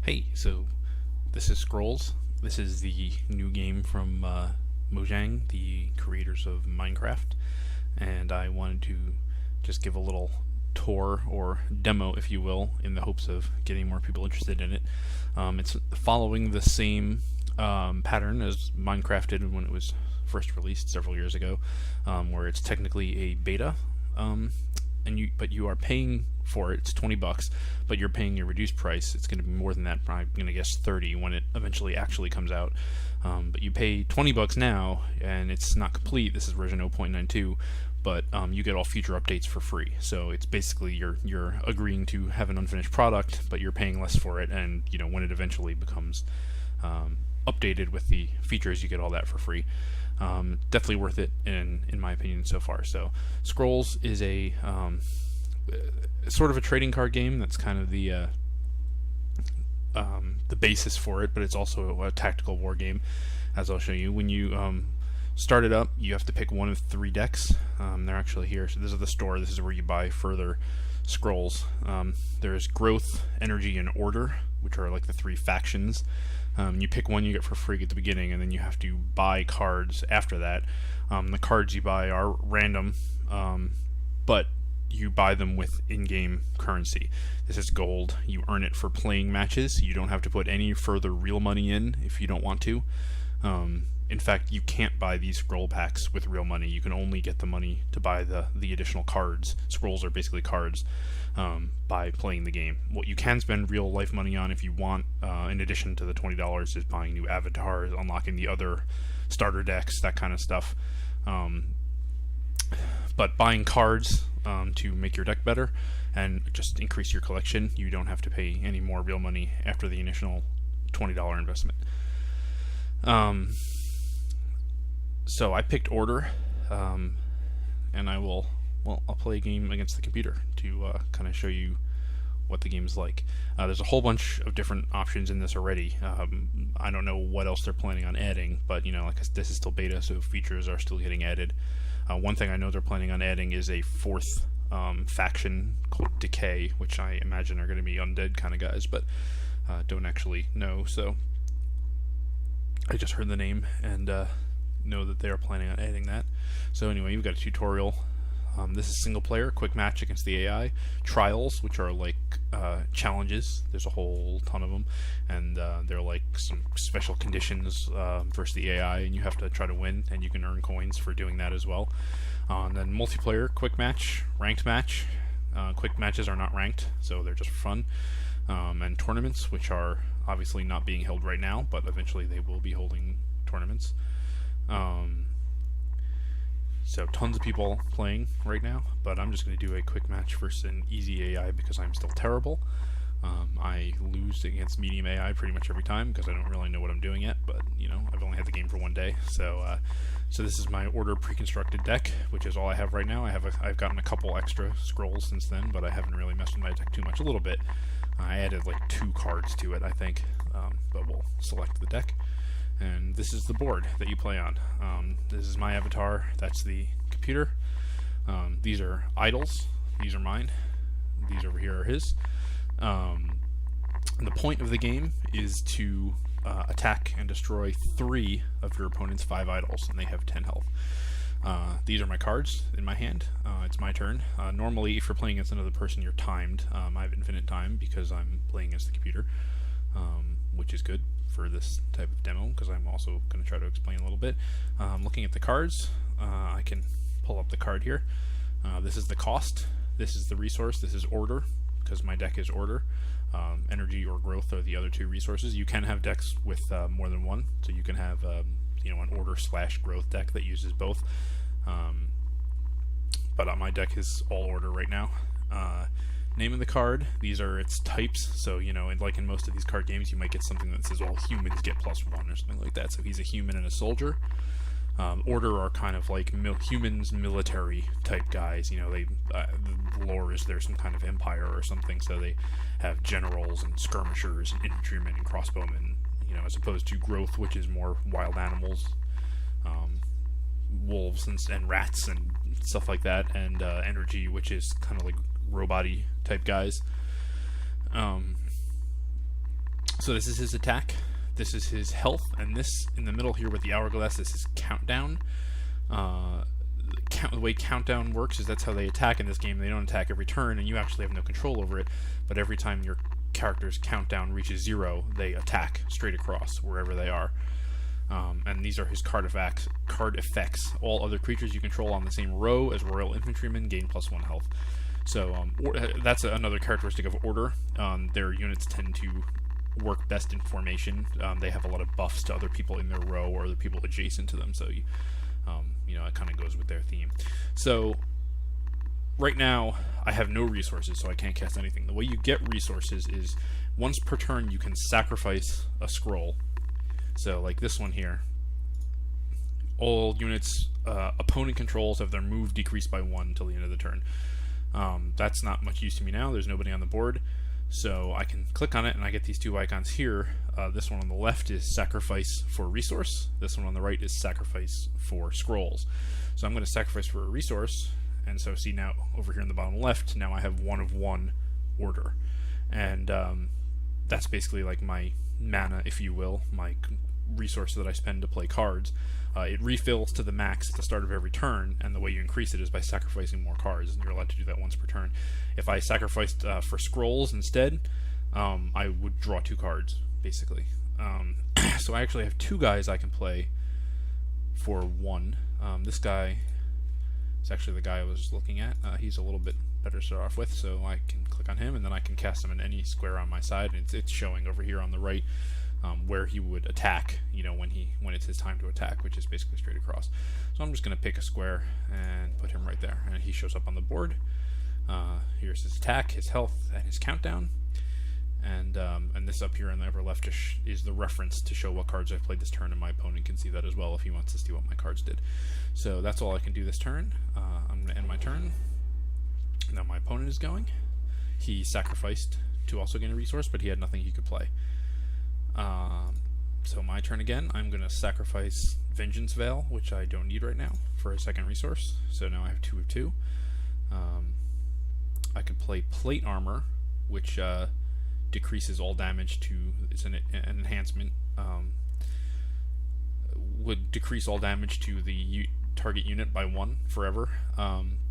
Hey, so this is Scrolls. This is the new game from Mojang, the creators of Minecraft, and I wanted to just give a little tour or demo, if you will, in the hopes of getting more people interested in it. It's following the same pattern as Minecraft did when it was first released several years ago, where it's technically a beta. But you are paying for it. It's $20, but you're paying a reduced price. It's going to be more than that. I'm going to guess 30 when it eventually actually comes out. But you pay $20 now, and it's not complete. This is version 0.92, but you get all future updates for free. So it's basically you're agreeing to have an unfinished product, but you're paying less for it. And when it eventually becomes updated with the features, you get all that for free. Definitely worth it in my opinion so far. So Scrolls is a sort of a trading card game. That's kind of the basis for it, but it's also a tactical war game, as I'll show you. When you start it up, you have to pick one of 3 decks. They're actually here. So this is the store. This is where you buy further scrolls. There's Growth, Energy, and Order, which are like the 3 factions. You pick one you get for free at the beginning, and then you have to buy cards after that. The cards you buy are random, but you buy them with in-game currency. This is gold. You earn it for playing matches. You don't have to put any further real money in if you don't want to. In fact, you can't buy these scroll packs with real money. You can only get the money to buy the additional cards. Scrolls are basically cards, by playing the game. What you can spend real life money on if you want, in addition to the $20, is buying new avatars, unlocking the other starter decks, that kind of stuff. But buying cards to make your deck better and just increase your collection, you don't have to pay any more real money after the initial $20 investment. So I picked Order, and I'll play a game against the computer to kind of show you what the game's like. There's a whole bunch of different options in this already. I don't know what else they're planning on adding, but like this is still beta, so features are still getting added. One thing I know they're planning on adding is a 4th faction called Decay, which I imagine are going to be undead kind of guys, but don't actually know. So I just heard the name and know that they are planning on adding that. So anyway, you've got a tutorial. This is single player, quick match against the AI. Trials, which are like challenges. There's a whole ton of them, and they're like some special conditions versus the AI, and you have to try to win, and you can earn coins for doing that as well. And then multiplayer, quick match, ranked match. Quick matches are not ranked, so they're just for fun. And tournaments, which are obviously not being held right now, but eventually they will be holding tournaments. So tons of people playing right now, but I'm just going to do a quick match versus an easy AI because I'm still terrible. I lose against medium AI pretty much every time because I don't really know what I'm doing yet, but I've only had the game for 1 day. So this is my Order pre-constructed deck, which is all I have right now. I've gotten a couple extra scrolls since then, but I haven't really messed with my deck too much. A little bit. I added like 2 cards to it, I think, but we'll select the deck. And this is the board that you play on. This is my avatar. That's the computer. These are idols. These are mine. These over here are his. The point of the game is to attack and destroy 3 of your opponent's 5 idols, and they have 10 health. These are my cards in my hand. It's my turn. Normally, if you're playing against another person, you're timed. I have infinite time because I'm playing against the computer, which is good for this type of demo because I'm also going to try to explain a little bit. Looking at the cards, I can pull up the card here. This is the cost. This is the resource. This is Order because my deck is Order. Energy or Growth are the other 2 resources. You can have decks with more than one, so you can have an Order/Growth deck that uses both. But my deck is all Order right now. Name of the card, these are its types, so like in most of these card games you might get something that says all humans get +1 or something like that, so he's a human and a soldier. Order are kind of like humans military type guys, the lore is there's some kind of empire or something, so they have generals and skirmishers and infantrymen and crossbowmen, as opposed to Growth, which is more wild animals, wolves and rats and stuff like that, and Energy, which is kind of like robot-y type guys. So this is his attack, this is his health, and this in the middle here with the hourglass, this is countdown. The way countdown works is that's how they attack in this game. They don't attack every turn, and you actually have no control over it, but every time your character's countdown reaches 0, they attack straight across wherever they are. And these are his card effects. All other creatures you control on the same row as Royal Infantrymen gain +1 health. So that's another characteristic of Order. Their units tend to work best in formation. They have a lot of buffs to other people in their row or other people adjacent to them, so you know, it kind of goes with their theme. So right now I have no resources, so I can't cast anything. The way you get resources is once per turn you can sacrifice a scroll. So like this one here, all units opponent controls have their move decreased by 1 until the end of the turn. That's not much use to me now. There's nobody on the board, so I can click on it and I get these two icons here. This one on the left is sacrifice for resource. This one on the right is sacrifice for scrolls. So I'm going to sacrifice for a resource, and so see now over here in the bottom left, now I have 1 of 1 order, and that's basically like my mana, if you will, my resource that I spend to play cards. It refills to the max at the start of every turn, and the way you increase it is by sacrificing more cards, and you're allowed to do that once per turn. If I sacrificed for scrolls instead, I would draw 2 cards, basically. So I actually have 2 guys I can play for 1. This guy is actually the guy I was looking at. He's a little bit better to start off with, so I can click on him, and then I can cast him in any square on my side, and it's showing over here on the right where he would attack, you know, when it's his time to attack, which is basically straight across. So I'm just going to pick a square and put him right there, and he shows up on the board. Here's his attack, his health, and his countdown. And this up here in the upper left is the reference to show what cards I've played this turn, and my opponent can see that as well if he wants to see what my cards did. So that's all I can do this turn. I'm going to end my turn. Now my opponent is going. He sacrificed to also gain a resource, but he had nothing he could play. So my turn again. I'm going to sacrifice Vengeance Veil, which I don't need right now, for a second resource. So now I have 2 of 2. I could play Plate Armor, which decreases all damage to, it's an enhancement, would decrease all damage to the target unit by 1 forever,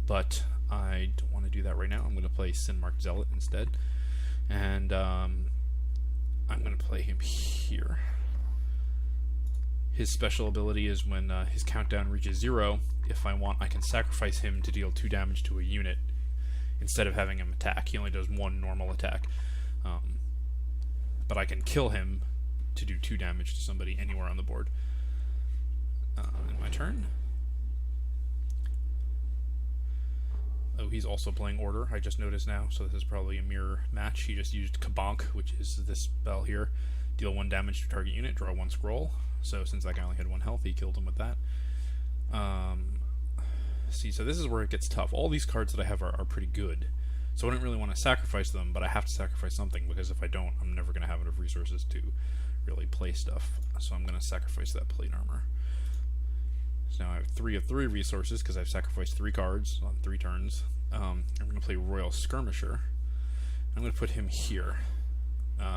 but I don't want to do that right now. I'm going to play Sinmark Zealot instead, and I'm going to play him here. His special ability is when his countdown reaches 0, if I want, I can sacrifice him to deal 2 damage to a unit instead of having him attack. He only does 1 normal attack. But I can kill him to do 2 damage to somebody anywhere on the board. In my turn. Oh, he's also playing Order, I just noticed now, so this is probably a mirror match. He just used Kabonk, which is this spell here. Deal 1 damage to target unit, draw 1 scroll. So since that guy only had 1 health, he killed him with that. See, so this is where it gets tough. All these cards that I have are pretty good. So I don't really want to sacrifice them, but I have to sacrifice something, because if I don't, I'm never going to have enough resources to really play stuff. So I'm going to sacrifice that Plate Armor. So now I have 3 of 3 resources, because I've sacrificed 3 cards on 3 turns. I'm going to play Royal Skirmisher. I'm going to put him here.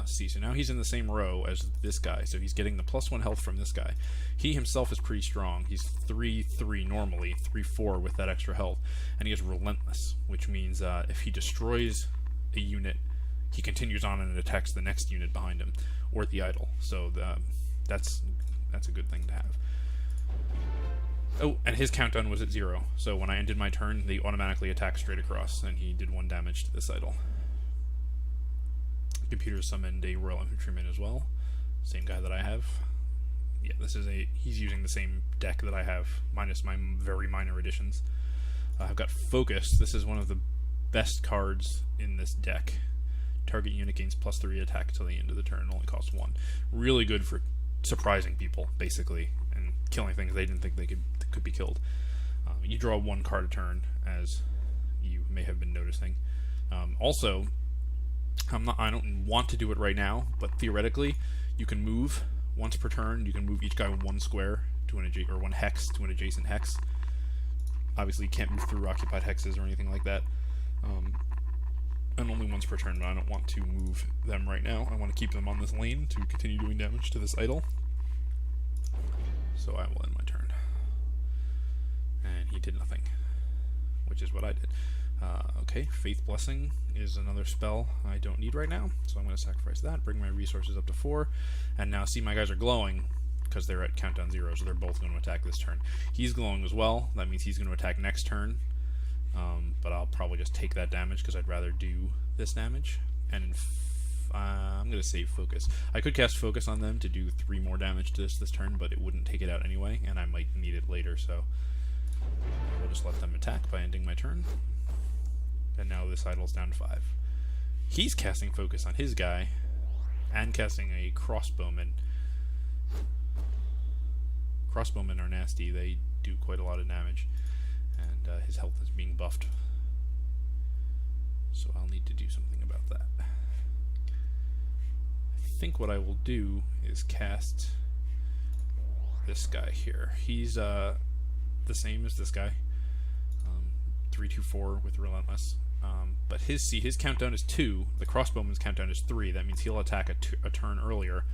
See, so now he's in the same row as this guy, so he's getting the +1 health from this guy. He himself is pretty strong. He's 3/3 normally, 3/4 with that extra health, and he is Relentless, which means if he destroys a unit, he continues on and attacks the next unit behind him, or the idol. So that's a good thing to have. Oh, and his countdown was at 0, so when I ended my turn, they automatically attacked straight across, and he did 1 damage to this idol. Computer summoned a Royal Infantryman as well, same guy that I have. Yeah, he's using the same deck that I have, minus my very minor additions. I've got Focus. This is one of the best cards in this deck. Target unit gains +3 attack until the end of the turn, only costs 1. Really good for surprising people, basically, and killing things they didn't think they could be killed. You draw 1 card a turn, as you may have been noticing. Also, I don't want to do it right now, but theoretically, you can move once per turn. You can move each guy 1 square to or 1 hex to an adjacent hex. Obviously, you can't move through occupied hexes or anything like that. and only once per turn, but I don't want to move them right now. I want to keep them on this lane to continue doing damage to this idol. So I will end my turn. And he did nothing, which is what I did. Okay, Faith Blessing is another spell I don't need right now, so I'm going to sacrifice that, bring my resources up to 4, and now see my guys are glowing because they're at countdown 0, so they're both going to attack this turn. He's glowing as well, that means he's going to attack next turn, but I'll probably just take that damage because I'd rather do this damage, and I'm going to save Focus. I could cast Focus on them to do 3 more damage to this turn, but it wouldn't take it out anyway, and I might need it later, so we'll just let them attack by ending my turn. And now this idol's down to 5. He's casting Focus on his guy and casting a Crossbowman. Crossbowmen are nasty. They do quite a lot of damage. And his health is being buffed. So I'll need to do something about that. I think what I will do is cast this guy here. He's the same as this guy. 3-2-4 with Relentless. But his countdown is 2. The Crossbowman's countdown is 3. That means he'll attack a turn earlier,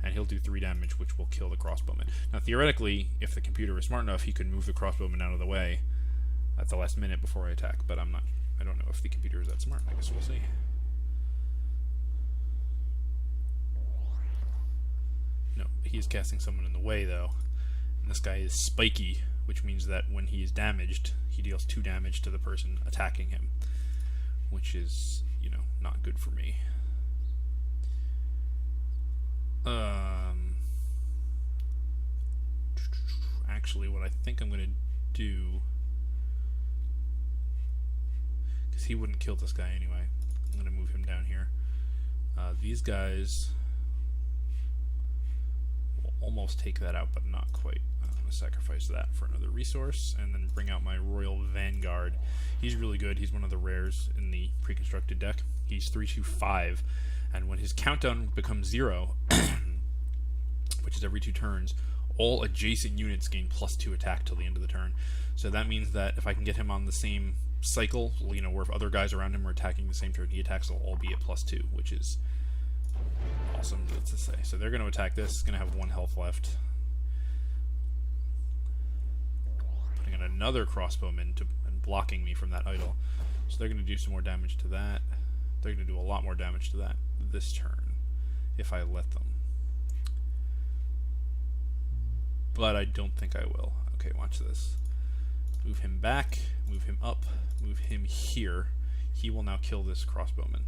and he'll do 3 damage, which will kill the Crossbowman. Now, theoretically, if the computer is smart enough, he could move the Crossbowman out of the way at the last minute before I attack. But I don't know if the computer is that smart. I guess we'll see. No, he is casting someone in the way, though. And this guy is spiky, which means that when he is damaged, he deals 2 damage to the person attacking him, which is, not good for me. Actually, what I think I'm going to do, because he wouldn't kill this guy anyway, I'm going to move him down here. These guys will almost take that out, but not quite. Sacrifice that for another resource, and then bring out my Royal Vanguard. He's really good. He's one of the rares in the pre-constructed deck. He's 3-2-5, and when his countdown becomes 0, which is every 2 turns, all adjacent units gain +2 attack till the end of the turn. So that means that if I can get him on the same cycle, where if other guys around him are attacking the same turn he attacks, they'll all be at +2, which is awesome to say. So they're going to attack this. It's going to have 1 health left. And another Crossbowman and blocking me from that idol. So they're going to do some more damage to that. They're going to do a lot more damage to that this turn, if I let them. But I don't think I will. Okay, watch this. Move him back, move him up, move him here. He will now kill this Crossbowman.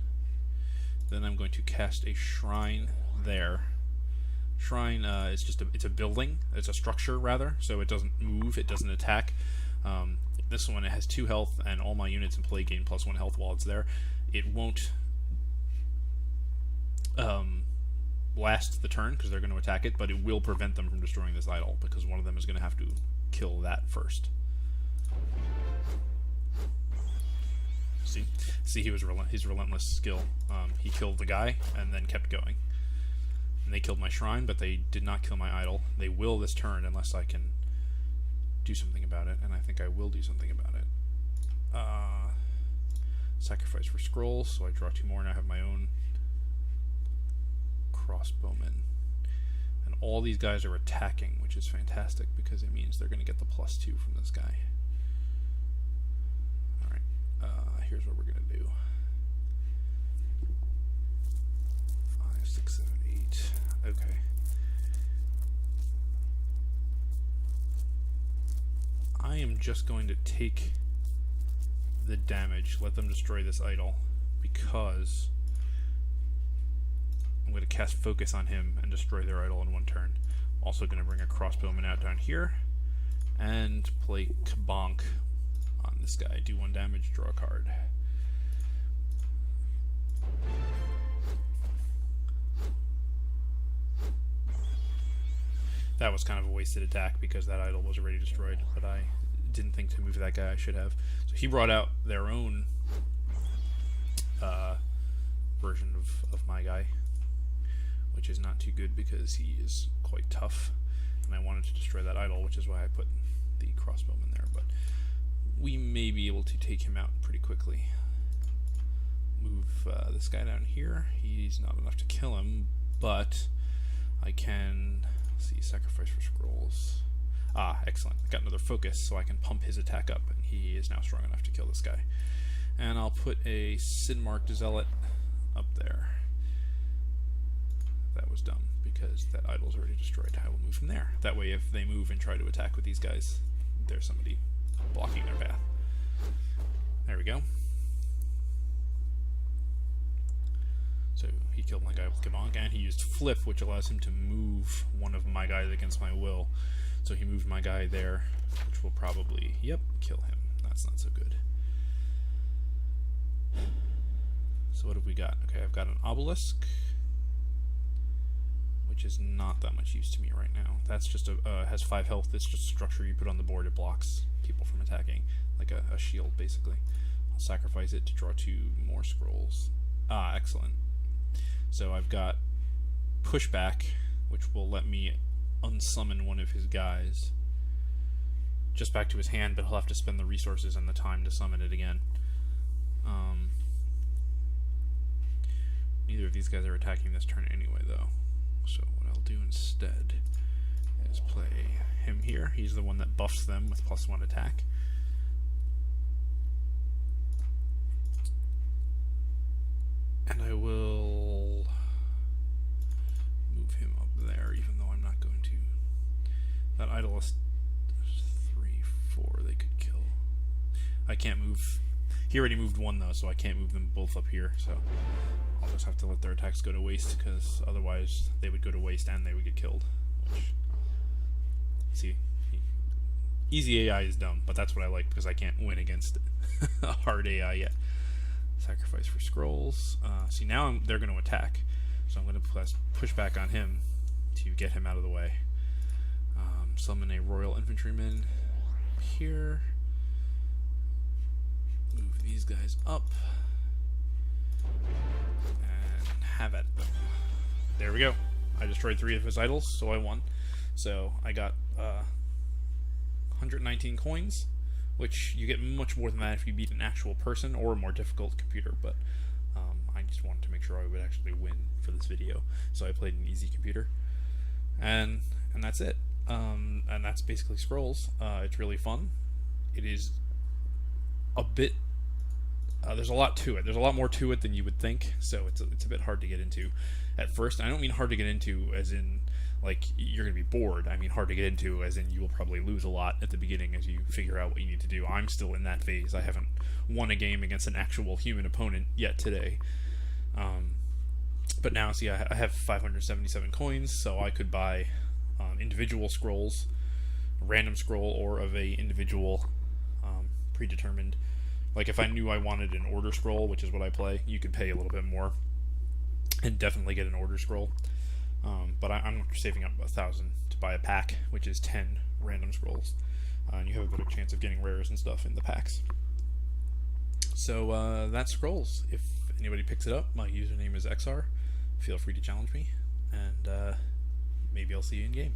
Then I'm going to cast a Shrine there. Shrine is just it's a building. It's a structure, rather, so it doesn't move, it doesn't attack. This one, it has 2 health, and all my units in play gain +1 health while it's there. It won't last the turn, because they're going to attack it, but it will prevent them from destroying this idol, because one of them is going to have to kill that first. See, his relentless skill. He killed the guy, and then kept going. And they killed my shrine, but they did not kill my idol. They will this turn unless I can do something about it, and I think I will do something about it. Sacrifice for scrolls, so I draw 2 more, and I have my own Crossbowman. And all these guys are attacking, which is fantastic, because it means they're going to get the +2 from this guy. Alright, here's what we're going to do. 5, 6, 7, 8. Okay. I am just going to take the damage, let them destroy this idol, because I'm going to cast Focus on him and destroy their idol in 1 turn. Also going to bring a Crossbowman out down here and play Kabonk on this guy. Do 1 damage, draw a card. That was kind of a wasted attack because that idol was already destroyed, but I didn't think to move that guy. I should have. So he brought out their own version of my guy, which is not too good because he is quite tough, and I wanted to destroy that idol, which is why I put the Crossbowman there, but we may be able to take him out pretty quickly. move this guy down here. He's not enough to kill him, but I can, let's see, sacrifice for scrolls. Ah, excellent. I got another focus, so I can pump his attack up, and he is now strong enough to kill this guy. And I'll put a Sin-marked Zealot up there. That was dumb, because that idol's already destroyed. I will move from there. That way, if they move and try to attack with these guys, there's somebody blocking their path. There we go. So he killed my guy with Kabonk, and he used Flip, which allows him to move one of my guys against my will. So he moved my guy there, which will probably, yep, kill him. That's not so good. So what have we got? Okay, I've got an Obelisk, which is not that much use to me right now. That's just a, has 5 health. It's just a structure you put on the board. It blocks people from attacking, like a shield, basically. I'll sacrifice it to draw 2 more scrolls. Ah, excellent. So I've got Pushback, which will let me unsummon one of his guys just back to his hand, but he'll have to spend the resources and the time to summon it again. Neither of these guys are attacking this turn anyway, though. So what I'll do instead is play him here. He's the one that buffs them with +1 attack. And I will move him up there, even though I'm not going to. That idol is 3, 4 they could kill. I can't move. He already moved 1 though, so I can't move them both up here. So I'll just have to let their attacks go to waste, because otherwise they would go to waste and they would get killed. Which, see, easy AI is dumb, but that's what I like, because I can't win against a hard AI yet. Sacrifice for scrolls. See, now they're going to attack, so I'm going to push back on him to get him out of the way. Summon a Royal Infantryman here. Move these guys up. And have at them. There we go. I destroyed 3 of his idols, so I won. So I got 119 coins, which you get much more than that if you beat an actual person or a more difficult computer, but I just wanted to make sure I would actually win for this video, so I played an easy computer, and that's it. And that's basically Scrolls. It's really fun. It is a bit there's a lot to it. There's a lot more to it than you would think, so it's a bit hard to get into at first. And I don't mean hard to get into as in like you're going to be bored. I mean hard to get into as in you will probably lose a lot at the beginning as you figure out what you need to do. I'm still in that phase. I haven't won a game against an actual human opponent yet today. But now, see, I have 577 coins, so I could buy individual scrolls, a random scroll, or of a individual predetermined. Like if I knew I wanted an order scroll, which is what I play, you could pay a little bit more and definitely get an order scroll. But I'm saving up 1,000 to buy a pack, which is 10 random scrolls, and you have a better chance of getting rares and stuff in the packs. So that's Scrolls. If anybody picks it up, my username is XR. Feel free to challenge me, and maybe I'll see you in game.